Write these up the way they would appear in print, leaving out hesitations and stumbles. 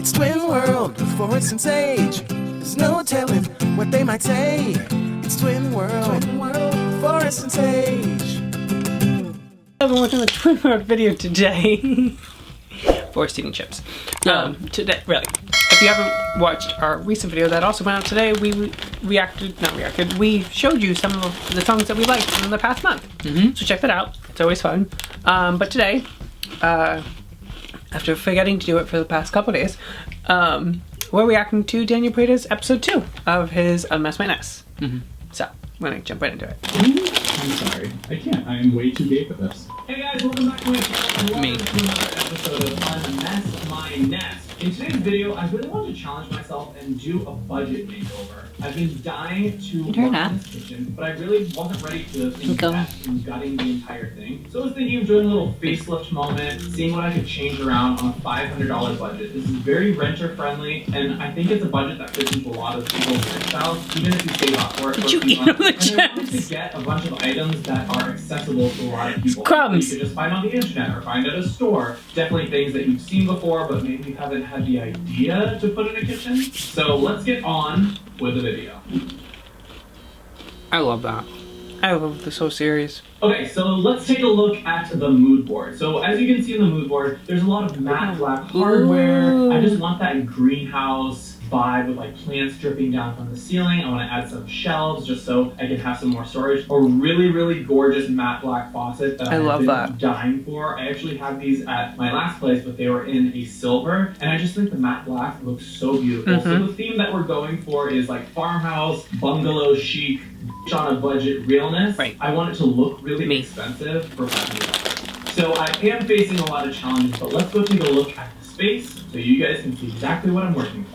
It's Twin World with Forrest and Sage. There's no telling what they might say. It's Twin World, Forrest and Sage. Everyone, watching the Twin World video today. Forrest eating chips. Today, really. If you haven't watched our recent video that also went out today, we we showed you some of the songs that we liked in the past month. So check that out. It's always fun. But today, after forgetting to do it for the past couple days, we're reacting to Daniel Prater's episode 2 of his Unmess My Ness. So, we're gonna jump right into it. I'm sorry. I can't. I am way too gay for this. Hey guys, welcome back to my channel. Welcome to another episode of Unmess My Ness. In today's video, I really wanted to challenge myself and do a budget makeover. I've been dying to work in this kitchen, but I really wasn't ready to invest in gutting the entire thing. So I was thinking of doing a little facelift moment, seeing what I could change around on a $500 budget. This is very renter friendly, and I think it's a budget that fits into a lot of people's lifestyles, even if you save up for it for a few months. And I wanted to get a bunch of items that are accessible to a lot of people. Crumbs. You could just find on the internet or find at a store. Definitely things that you've seen before, but maybe you haven't had the idea to put in a kitchen. So let's get on with the video. I love that. I love this whole series. Okay, so let's take a look at the mood board. So as you can see in the mood board, there's a lot of matte black hardware. I just want that greenhouse vibe with like plants dripping down from the ceiling. I want to add some shelves just so I can have some more storage. A really, really gorgeous matte black faucet that I've been dying for. I actually had these at my last place, but they were in a silver, and I just think the matte black looks so beautiful. So the theme that we're going for is like farmhouse, bungalow chic, on a budget realness. Right. I want it to look really expensive for $500. So I am facing a lot of challenges, but let's go take a look at the space so you guys can see exactly what I'm working with.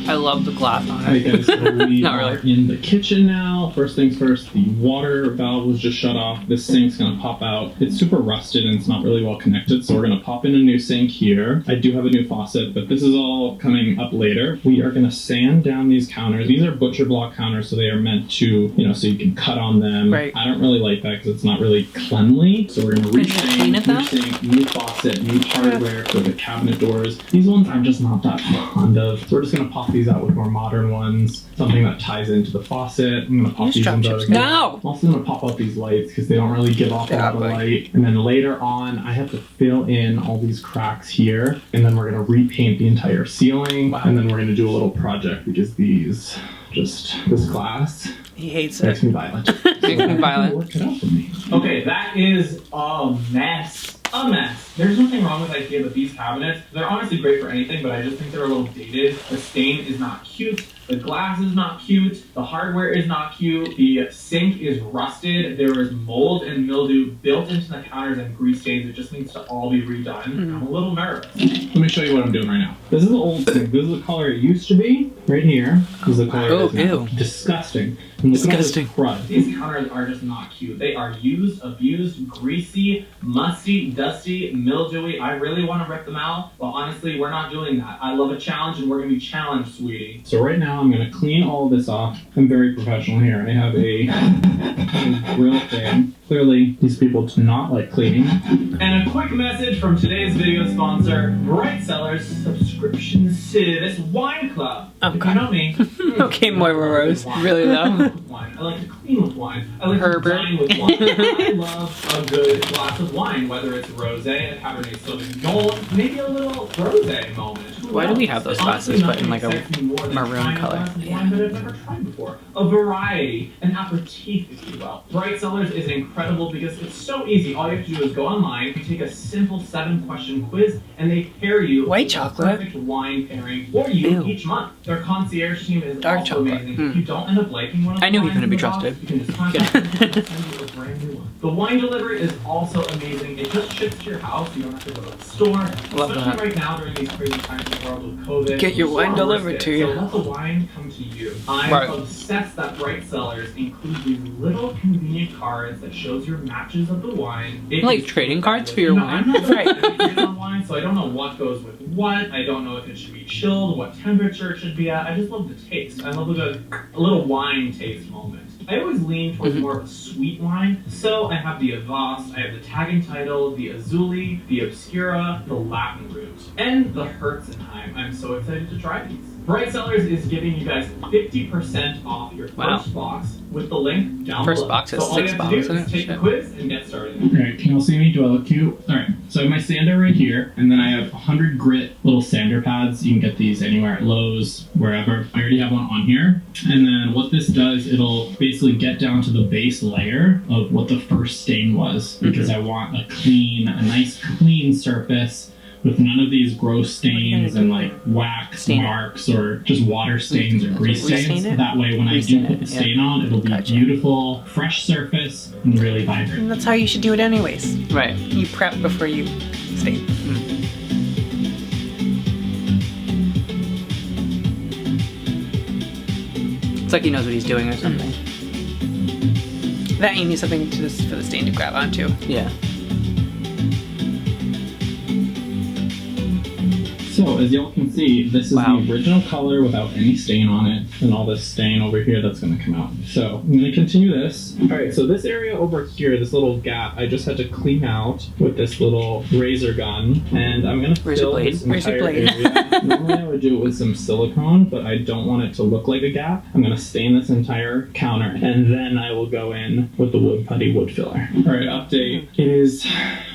I love the glass on Hey it. guys, so we Not are really. in the kitchen now. First things first, the water valve was just shut off. This sink's gonna pop out. It's super rusted and it's not really well connected, so we're gonna pop in a new sink here. I do have a new faucet, but this is all coming up later. We are gonna sand down these counters. These are butcher block counters, so they are meant to, you know, so you can cut on them. Right. I don't really like that because it's not really cleanly. So we're gonna clean resand, it though? new sink, new faucet, new hardware for the cabinet doors. These ones I'm just not that fond of. So we're just gonna pop these out with more modern ones, something that ties into the faucet. I'm gonna pop these ones out again. No! I'm also gonna pop out these lights because they don't really give off a lot of light. And then later on, I have to fill in all these cracks here, and then we're gonna repaint the entire ceiling. Wow. And then we're gonna do a little project because this glass He hates makes it. me violent. Makes me violent. Work it out for me. Okay, that is a mess. A mess. There's nothing wrong with IKEA, but these cabinets, they're honestly great for anything, but I just think they're a little dated. The stain is not cute. The glass is not cute. The hardware is not cute. The sink is rusted. There is mold and mildew built into the counters and grease stains. It just needs to all be redone. I'm a little nervous. Let me show you what I'm doing right now. This is the old sink. This is the color it used to be. Right here. This is the color it is now. ew. Disgusting. And look at all this crud. These counters are just not cute. They are used, abused, greasy, musty, dusty, mildewy. I really want to rip them out, but honestly, we're not doing that. I love a challenge, and we're going to be challenged, sweetie. So right now, I'm going to clean all of this off. I'm very professional here. I have a grill fan. Clearly, these people do not like cleaning. And a quick message from today's video sponsor, Bright Cellars Subscription Service Wine Club. If you know me. Okay, Moira Rose. Really though. Wine. I like to clean with wine. I like to dine with wine. I love a good glass of wine, whether it's rosé, a Cabernet Sauvignon, maybe a little rosé moment. Why do we have those glasses, but in like a maroon color? Wine that I've never tried before. A variety, an aperitif, if you will. Bright Cellars is incredible because it's so easy. All you have to do is go online, you take a simple 7-question quiz, and they pair you White with chocolate. the perfect wine pairing for you each month. Their concierge team is Dark also chocolate. amazing. If you don't end up liking one of the I knew he wines couldn't be in the box, trusted. you can just contact them and send you a brand new one. The wine delivery is also amazing. It just ships to your house. You don't have to go to the store. Especially that. right now during these crazy times in the world with COVID. Get your You wine wanna delivered risk to it. you. So let the wine come to you. I'm Right. obsessed that Bright Cellars include these little convenient cards that shows your matches of the wine. It Like is trading so cards for fabulous. your wine? I'm not Right. right. on wine, so I don't know what goes with what. I don't know if it should be chilled, what temperature it should be at. I just love the taste. I love a little wine taste moment. I always lean towards more of a sweet wine. So I have the Avast, I have the Tag Entitled, the Azzurri, the Obscura, the Latin Root, and the Herzenheim. I'm so excited to try these. Bright Cellars is giving you guys 50% off your first box with the link down below. First box is so all you have to do is take the quiz and get started. Alright, can you all see me? Do I look cute? Alright, so I have my sander right here, and then I have 100 grit little sander pads. You can get these anywhere at Lowe's, wherever. I already have one on here. And then what this does, it'll basically get down to the base layer of what the first stain was, because I want a nice clean surface with none of these gross stains and like wax marks or just water stains or grease stains. That way when I do put the stain on, it'll be beautiful, fresh surface, and really vibrant. And that's how you should do it anyways. Right. You prep before you stain. It's like he knows what he's doing or something. That you need something to just for the stain to grab onto. Yeah. So, as y'all can see, this is the original color without any stain on it, and all this stain over here that's going to come out. So, I'm going to continue this. Alright, so this area over here, this little gap, I just had to clean out with this little razor gun, and I'm going to fill this entire area. Normally I would do it with some silicone, but I don't want it to look like a gap. I'm going to stain this entire counter, and then I will go in with the wood putty wood filler. Alright, update. It is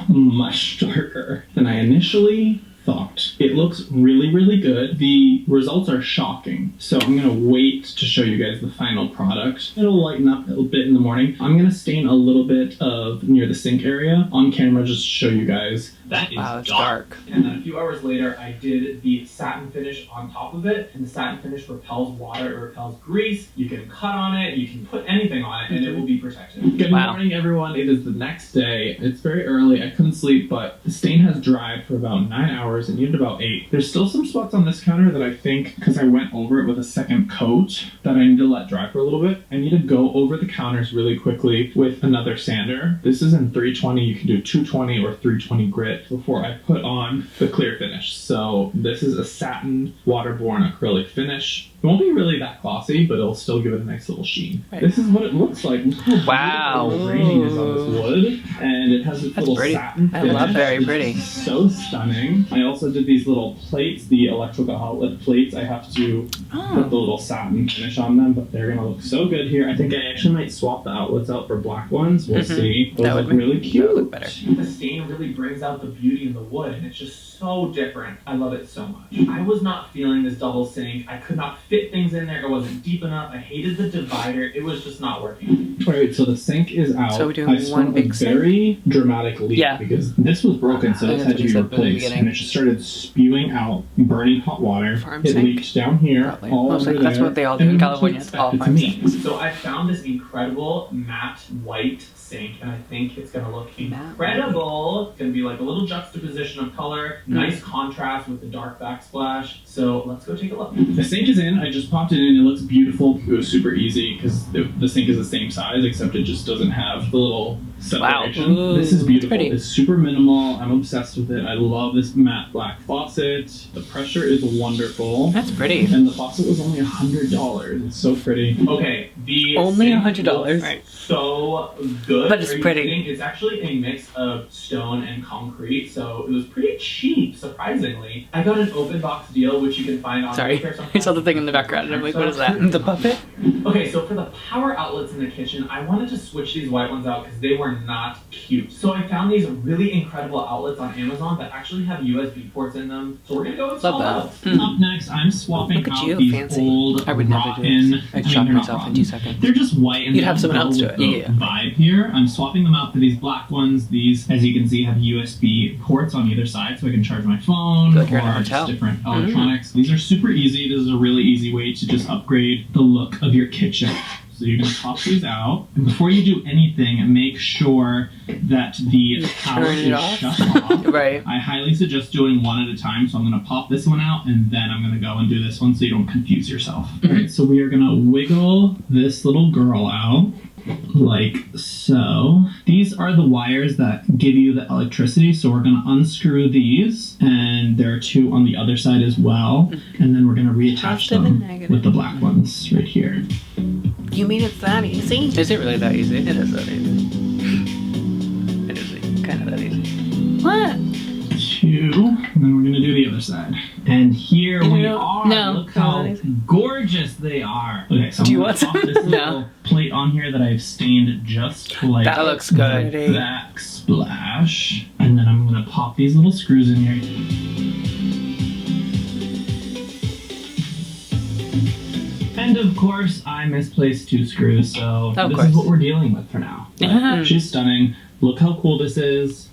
much darker than I initially thought. It looks really, really good. The results are shocking. So I'm going to wait to show you guys the final product. It'll lighten up a little bit in the morning. I'm going to stain a little bit of near the sink area on camera just to show you guys. That is dark. And then a few hours later, I did the satin finish on top of it. And the satin finish repels water, it repels grease. You can cut on it, you can put anything on it, and it will be protected. Good morning, everyone. It is the next day. It's very early. I couldn't sleep, but the stain has dried for about 9 hours and needed about 8. There's still some spots on this counter that I think, because I went over it with a second coat, that I need to let dry for a little bit. I need to go over the counters really quickly with another sander. This is in 320. You can do 220 or 320 grit before I put on the clear finish. So this is a satin waterborne acrylic finish. It won't be really that glossy, but it'll still give it a nice little sheen. Right. This is what it looks like. Wow. Graining is on this wood, and it has this little satin finish. I love very pretty. It's so stunning. I also did these little plates, the electrical outlet plates. I have to put the little satin finish on them, but they're gonna look so good here. I think I actually might swap the outlets out for black ones. We'll see. Those look really cute. That would look better. The stain really brings out the beauty in the wood, and it's just so different. I love it so much. I was not feeling this double sink. I could not fit things in there. It wasn't deep enough. I hated the divider. It was just not working. Alright, so the sink is out. So we're doing one big sink? Very dramatic leak because this was broken, so this had to be replaced. And it just started spewing out burning hot water. It leaked down here, all over there. That's what they all do in California. It's all farm sinks. So I found this incredible matte white sink, and I think it's going to look incredible. It's going to be like a little juxtaposition of color, nice contrast with the dark backsplash. So let's go take a look. The sink is in. I just popped it in. It looks beautiful. It was super easy because the sink is the same size, except it just doesn't have the little separation. Wow. This is beautiful. It's super minimal. I'm obsessed with it. I love this matte black faucet. The pressure is wonderful. That's pretty. And the faucet was only $100. It's so pretty. Okay, the only $100. Right. So good. But it's pretty. It's actually a mix of stone and concrete, so it was pretty cheap, surprisingly. I got an open box deal, which you can find on I saw the thing in the background, and I'm like, what is that? The puppet? Okay, so for the power outlets in the kitchen, I wanted to switch these white ones out because they were not cute. So I found these really incredible outlets on Amazon that actually have USB ports in them. So we're gonna go install those. Up next, I'm swapping out these old I would never do this. I'd shock myself in 2 seconds. They're just white and you'd have someone else do it. Yeah. Vibe here. I'm swapping them out for these black ones. These, as you can see, have USB ports on either side, so I can charge my phone or just different electronics. These are super easy. This is a really easy way to just upgrade the look of your kitchen. So you're going to pop these out. And before you do anything, make sure that the power is shut off. Right. I highly suggest doing one at a time. So I'm going to pop this one out, and then I'm going to go and do this one so you don't confuse yourself. All right, so we are going to wiggle this little girl out. Like so. These are the wires that give you the electricity, so we're going to unscrew these, and there are 2 on the other side as well, and then we're going to reattach them with the black ones right here. You mean it's that easy? Is it really that easy? It is that easy. It is kind of that easy. What? 2, and then we're gonna do the other side. And here we are. No. Look how gorgeous they are. Okay, so Do I'm you gonna want pop to? this little plate on here that I've stained just like That looks good. backsplash. And then I'm gonna pop these little screws in here. And of course, I misplaced 2 screws, so this is what we're dealing with for now. But she's stunning. Look how cool this is.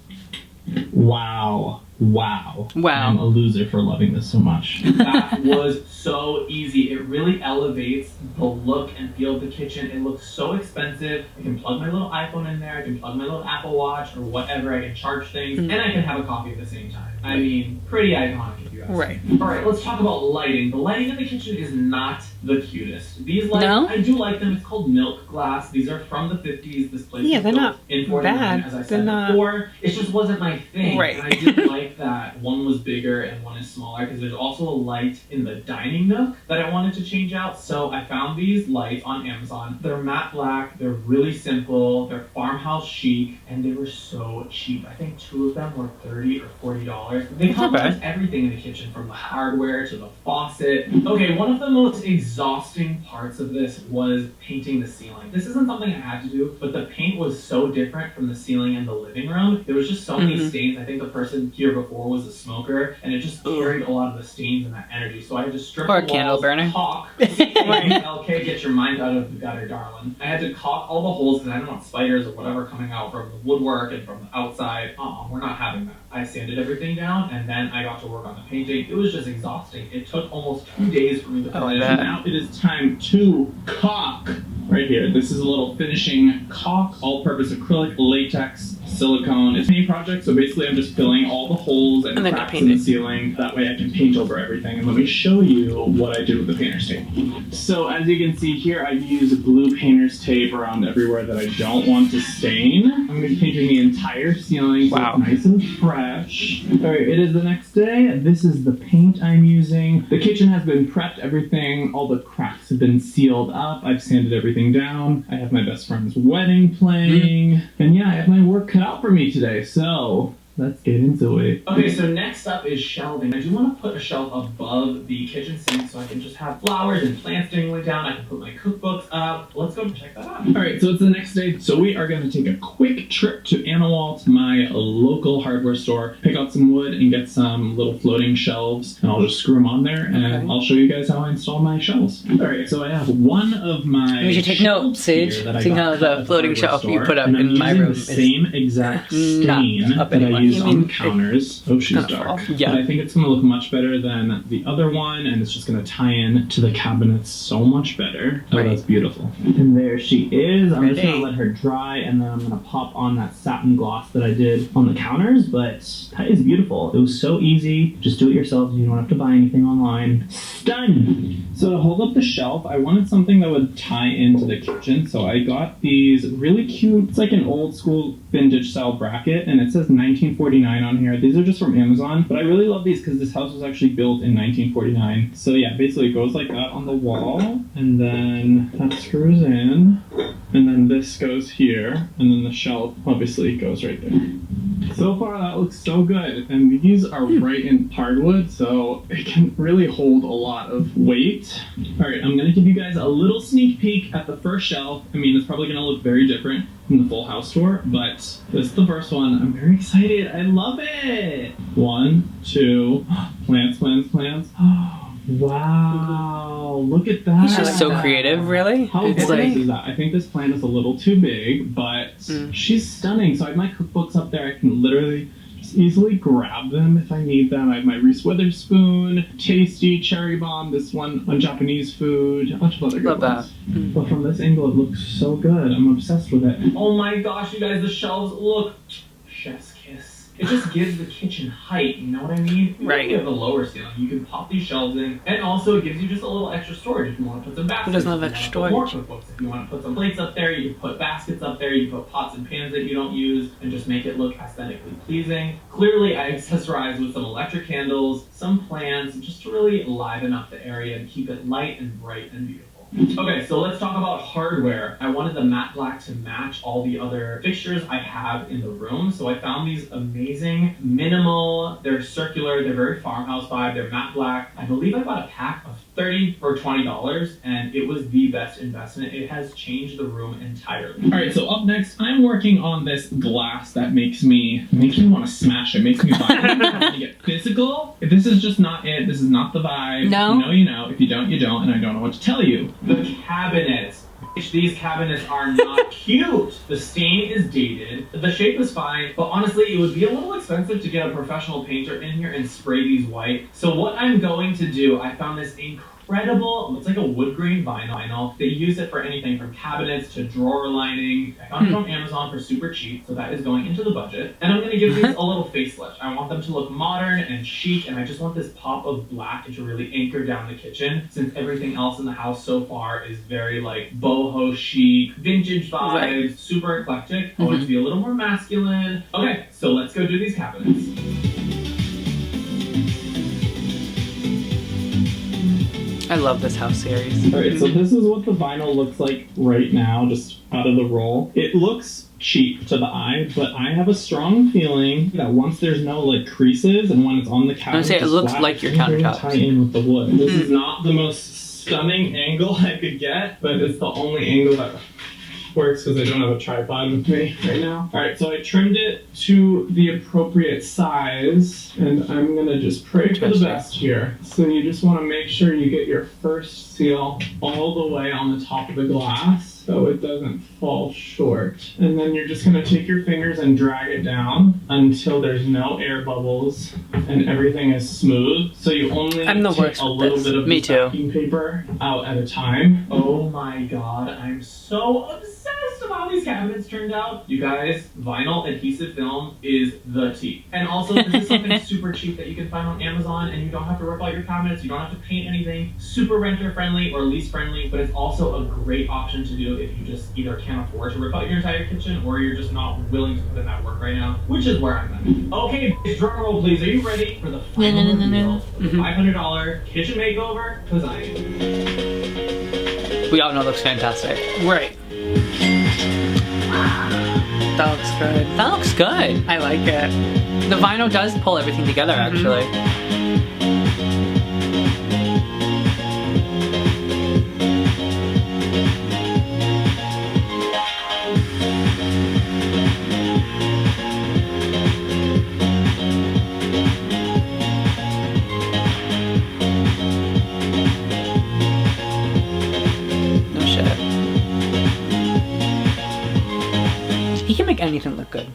Wow. Wow. I'm a loser for loving this so much. That was so easy. It really elevates the look and feel of the kitchen. It looks so expensive. I can plug my little iPhone in there. I can plug my little Apple Watch or whatever. I can charge things. And I can have a coffee at the same time. I mean, pretty iconic if you ask me. Alright, let's talk about lighting. The lighting in the kitchen is not the cutest. These lights, I do like them. It's called milk glass. These are from the 50s. This place was built in 49, as I said before. It just wasn't my thing. And I didn't like that one was bigger and one is smaller because there's also a light in the dining nook that I wanted to change out. So I found these lights on Amazon. They're matte black. They're really simple. They're farmhouse chic, and they were so cheap. I think 2 of them were $30 or $40. They come with everything in the kitchen, from the hardware to the faucet. Okay, one of the most exhausting parts of this was painting the ceiling. This isn't something I had to do, but the paint was so different from the ceiling in the living room. There was just so many stains. I think the person here before was a smoker, and it just carried a lot of the stains and that energy. So I had to strip the walls, candle burner. caulk. LK, get your mind out of the gutter, darling. I had to caulk all the holes because I didn't want spiders or whatever coming out from the woodwork and from the outside. We're not having that. I sanded everything down, and then I got to work on the painting. It was just exhausting. It took almost 2 days for me to finish. Now it is time to caulk. Right here, this is a little finishing caulk, all-purpose acrylic, latex, silicone. It's a paint project, so basically I'm just filling all the holes and cracks in the ceiling. That way I can paint over everything. And let me show you what I did with the painter's tape. So as you can see here, I've used blue painter's tape around everywhere that I don't want to stain. I'm going to be painting the entire ceiling so it's nice and fresh. Alright, it is the next day. This is the paint I'm using. The kitchen has been prepped, everything, all the cracks have been sealed up. I've sanded everything down. I have my best friend's wedding playing. And yeah, I have my work cut out for me today, so let's get into it. Okay, so next up is shelving. I do want to put a shelf above the kitchen sink so I can just have flowers and plants dangling down. I can put my cookbooks up. Let's go check that out. Alright, so it's the next day. So we are going to take a quick trip to Anawalt, my local hardware store, pick out some wood and get some little floating shelves, and I'll just screw them on there, and I'll show you guys how I install my shelves. Alright, so I have one of my We should take notes, Sage. See how the floating shelf you put up in my room is the same exact stain up that I use on counters. Oh, she's dark. Yeah. But I think it's going to look much better than the other one, and it's just going to tie in to the cabinets so much better. Oh, that's beautiful. And there she is. I'm just going to let her dry, and then I'm going to pop on that satin gloss that I did on the counters, but that is beautiful. It was so easy. Just do it yourself. You don't have to buy anything online. Done! So to hold up the shelf, I wanted something that would tie into the kitchen, so I got these really cute, it's like an old school vintage style bracket, and it says 1949 on here. These are just from Amazon, but I really love these because this house was actually built in 1949. So yeah, basically it goes like that on the wall, and then that screws in, and then this goes here, and then the shelf obviously goes right there. So far that looks so good, and these are right in hardwood, so it can really hold a lot of weight. Alright, I'm going to give you guys a little sneak peek at the first shelf. I mean, it's probably going to look very different from the full house tour, but this is the first one. I'm very excited. I love it. 1, 2, plants, plants, plants. Wow, look at that. It's just so creative, really. How gorgeous is that? I think this plant is a little too big, but she's stunning. So I have my cookbooks up there. I can literally just easily grab them if I need them. I have my Reese Witherspoon, Tasty, Cherry Bomb, this one on Japanese food, a bunch of other good ones. But from this angle, it looks so good. I'm obsessed with it. Oh my gosh, you guys, the shelves look chef's kiss. It just gives the kitchen height, you know what I mean? Right. You have a lower ceiling, you can pop these shelves in, and also it gives you just a little extra storage if you want to put some baskets. Who doesn't have extra storage? More cookbooks. If you want to put some plates up there, you can put baskets up there, you can put pots and pans that you don't use, and just make it look aesthetically pleasing. Clearly, I accessorized with some electric candles, some plants, just to really liven up the area and keep it light and bright and beautiful. Okay, so let's talk about hardware. I wanted the matte black to match all the other fixtures I have in the room. So I found these amazing, minimal, they're circular, they're very farmhouse vibe, they're matte black. I believe I bought a pack of 30 or $20 and it was the best investment. It has changed the room entirely. All right, so up next, I'm working on this glass that makes me want to smash it, makes me violent. I want to get physical. If this is just not it, this is not the vibe. No. You know, you know. If you don't, you don't, and I don't know what to tell you. The cabinets. These cabinets are not cute. The stain is dated. The shape is fine, but honestly, it would be a little expensive to get a professional painter in here and spray these white. So what I'm going to do, I found this incredible, looks like a wood grain vinyl. They use it for anything from cabinets to drawer lining. I found it on Amazon for super cheap, so that is going into the budget. And I'm gonna give these a little facelift. I want them to look modern and chic, and I just want this pop of black to really anchor down the kitchen, since everything else in the house so far is very like boho chic, vintage vibes, super eclectic. I want it to be a little more masculine. Okay, so let's go do these cabinets. I love this house series. Alright, so this is what the vinyl looks like right now, just out of the roll. It looks cheap to the eye, but I have a strong feeling that once there's no like creases and when it's on the counter, I would say it looks like your countertops. Tie in with the wood. This is not the most stunning angle I could get, but it's the only angle that works because I don't have a tripod with me right now. Alright, so I trimmed it to the appropriate size, and I'm gonna just pray for the best here. So you just want to make sure you get your first seal all the way on the top of the glass so it doesn't fall short. And then you're just gonna take your fingers and drag it down until there's no air bubbles and everything is smooth. So you only take a little bit of the stacking paper out at a time. Oh my god, I'm so obsessed with how these cabinets turned out. You guys, vinyl adhesive film is the tea. And also, this is something super cheap that you can find on Amazon, and you don't have to rip out your cabinets, you don't have to paint anything. Super renter friendly or lease friendly, but it's also a great option to do if you just either can't afford to rip out your entire kitchen or you're just not willing to put in that work right now, which is where I'm at. Okay, drum roll please. Are you ready for the final reveal of the $500 kitchen makeover? Because I am. We all know it looks fantastic. Right. That looks good. That looks good. I like it. The vinyl does pull everything together, actually. No shit. He can make anything look good.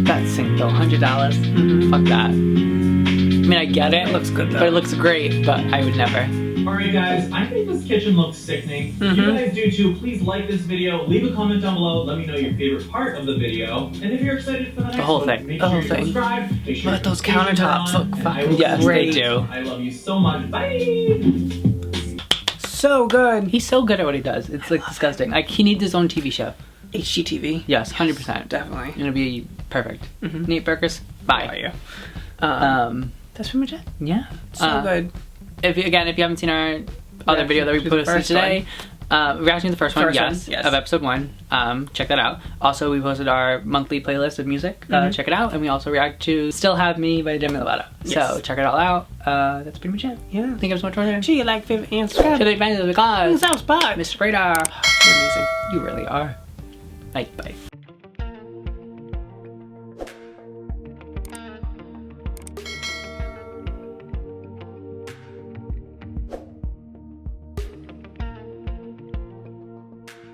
That sink though, $100. Fuck that. I mean, I get it. It looks good though. But it looks great, but I would never. Alright guys, I think this kitchen looks sickening. If you guys do too, please like this video, leave a comment down below, let me know your favorite part of the video. And if you're excited for the next whole one, thing. make The sure whole you thing. subscribe, make sure Let your those notifications are countertops on, look and I fucking will yes, see they you. do. I love you so much. Bye! So good. He's so good at what he does. It's like disgusting. Like he needs his own TV show. HGTV. Yes, 100%. Definitely. Gonna be perfect. Nate Burgess. Bye. That's pretty much it. Yeah. So good. If you haven't seen our other video that we posted today, reacting to the first one, yes, of episode 1. Check that out. Also, we posted our monthly playlist of music. Check it out. And we also react to Still Have Me by Demi Lovato. So check it all out. That's pretty much it. Yeah. Thank you so much for watching. Gee, like, favorite, and subscribe. To the advantage of the gods. Sounds bad. Mr. Radar. You're amazing. You really are. Bye.